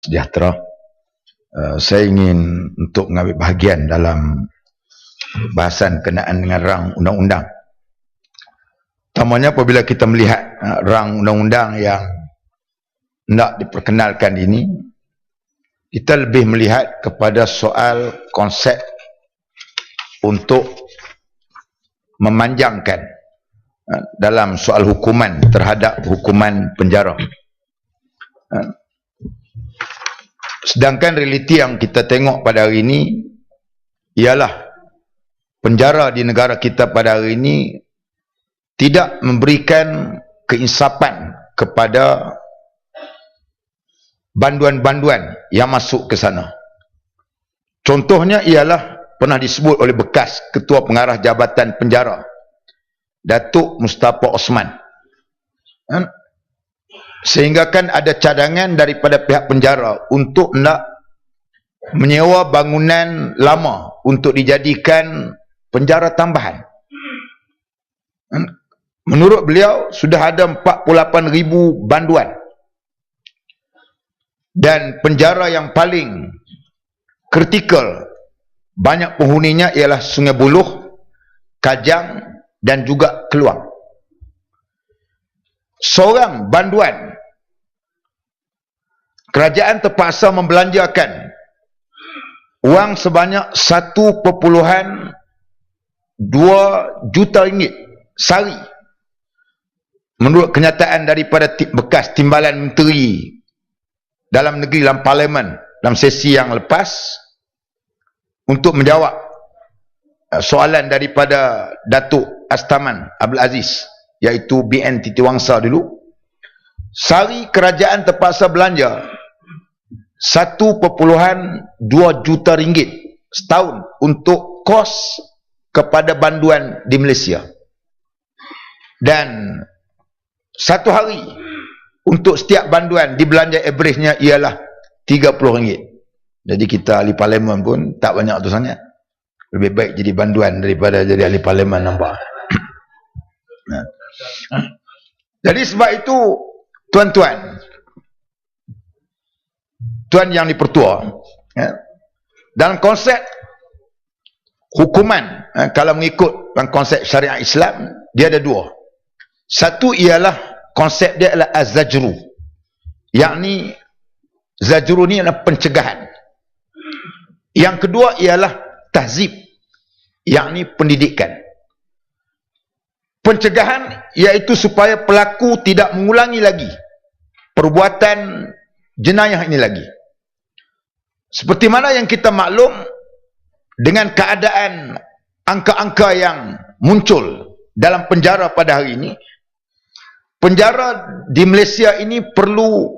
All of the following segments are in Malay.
sejahtera. Saya ingin untuk mengambil bahagian dalam bahasan kenaan dengan rang undang-undang. Utamanya apabila kita melihat rang undang-undang yang nak diperkenalkan ini, kita lebih melihat kepada soal konsep untuk memanjangkan dalam soal hukuman terhadap hukuman penjara. Sedangkan realiti yang kita tengok pada hari ini ialah penjara di negara kita pada hari ini tidak memberikan keinsapan kepada banduan-banduan yang masuk ke sana. Contohnya ialah pernah disebut oleh bekas Ketua Pengarah Jabatan Penjara, Datuk Mustafa Osman. Sehingga kan ada cadangan daripada pihak penjara untuk nak menyewa bangunan lama untuk dijadikan penjara tambahan. Menurut beliau sudah ada 48,000 banduan. Dan penjara yang paling kritikal banyak penghuninya ialah Sungai Buloh, Kajang dan juga Keluang. Seorang banduan, kerajaan terpaksa membelanjakan wang sebanyak 1.2 juta ringgit sehari. Menurut kenyataan daripada bekas Timbalan Menteri Dalam Negeri dalam Parlimen dalam sesi yang lepas, untuk menjawab soalan daripada Datuk Astaman Abdul Aziz, iaitu BN Titi Wangsa dulu, sehari kerajaan terpaksa belanja 1.2 juta ringgit setahun untuk kos kepada banduan di Malaysia. Dan satu hari untuk setiap banduan dibelanja average-nya ialah RM30. Jadi kita ahli parlimen pun tak banyak tu sangat. Lebih baik jadi banduan daripada jadi ahli parlimen, nampak. Jadi sebab itu, tuan-tuan, tuan yang dipertua, dalam konsep hukuman, kalau mengikut konsep syariat Islam, dia ada dua. Satu ialah konsep dia adalah az-zajru, yakni zajru ni adalah pencegahan. Yang kedua ialah tahzib, yakni pendidikan. Pencegahan iaitu supaya pelaku tidak mengulangi lagi perbuatan jenayah ini lagi. Seperti mana yang kita maklum, dengan keadaan angka-angka yang muncul dalam penjara pada hari ini, penjara di Malaysia ini perlu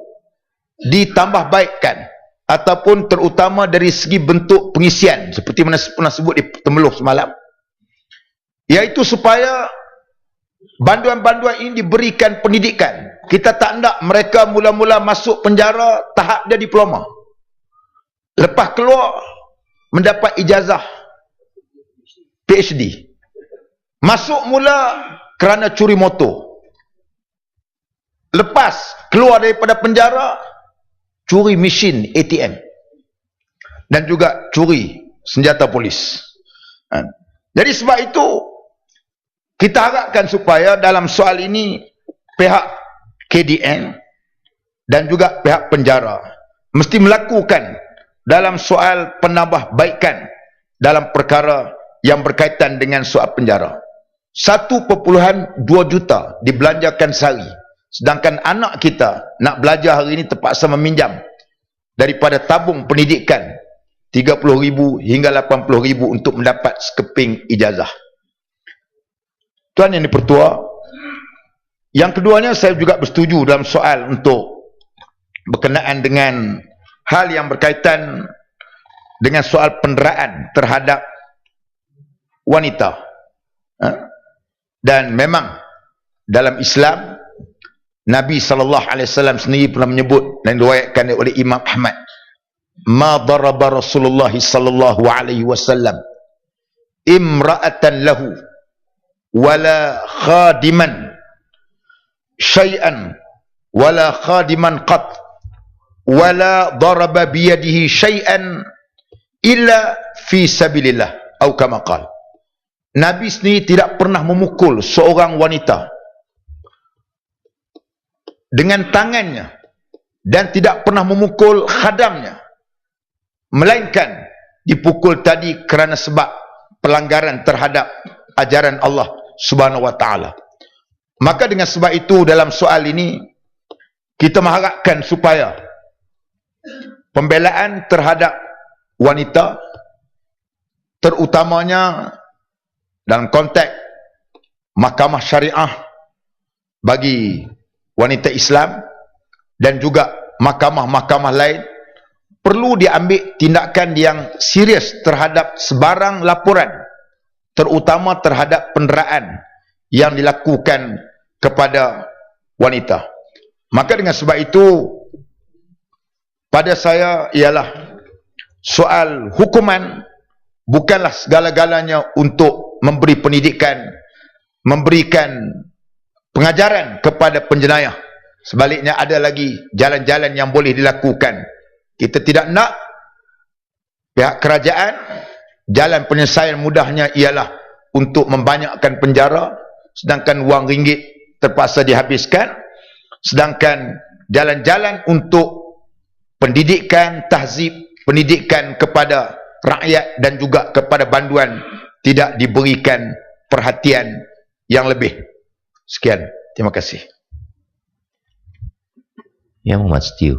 ditambah baikkan, ataupun terutama dari segi bentuk pengisian, seperti mana pernah sebut di Temeloh semalam, iaitu supaya banduan-banduan ini diberikan pendidikan. Kita tak nak mereka mula-mula masuk penjara tahap dia diploma, lepas keluar mendapat ijazah PhD, masuk mula kerana curi motor, lepas keluar daripada penjara curi mesin ATM dan juga curi senjata polis. Jadi sebab itu kita harapkan supaya dalam soal ini pihak KDN dan juga pihak penjara mesti melakukan dalam soal penambahbaikan dalam perkara yang berkaitan dengan soal penjara. 1.2 juta dibelanjakan sehari, sedangkan anak kita nak belajar hari ini terpaksa meminjam daripada tabung pendidikan 30,000 hingga 80,000 untuk mendapat sekeping ijazah. Tuan yang dipertua, yang keduanya saya juga bersetuju dalam soal untuk berkenaan dengan hal yang berkaitan dengan soal penderaan terhadap wanita. Dan memang dalam Islam, Nabi SAW sendiri pernah menyebut dan diriwayatkan oleh Imam Ahmad, ma daraba Rasulullah SAW imra'atan lahu wala khadiman syai'an wala khadiman qat wala daraba biyadihi syai'an illa fi sabilillah atau kama qala. Nabi sendiri tidak pernah memukul seorang wanita dengan tangannya dan tidak pernah memukul khadamnya, melainkan dipukul tadi kerana sebab pelanggaran terhadap ajaran Allah Subhanahu wa taala. Maka dengan sebab itu dalam soal ini kita mengharapkan supaya pembelaan terhadap wanita, terutamanya dalam konteks mahkamah syariah bagi wanita Islam dan juga mahkamah-mahkamah lain, perlu diambil tindakan yang serius terhadap sebarang laporan, terutama terhadap penderaan yang dilakukan kepada wanita. Maka dengan sebab itu, pada saya ialah soal hukuman bukanlah segala-galanya untuk memberi pendidikan, memberikan pengajaran kepada penjenayah. Sebaliknya ada lagi jalan-jalan yang boleh dilakukan. Kita tidak nak pihak kerajaan, jalan penyelesaian mudahnya ialah untuk membanyakkan penjara, sedangkan wang ringgit terpaksa dihabiskan, sedangkan jalan-jalan untuk pendidikan, tahzib, pendidikan kepada rakyat dan juga kepada banduan tidak diberikan perhatian yang lebih. Sekian, terima kasih. Yang Muhammad Setiu.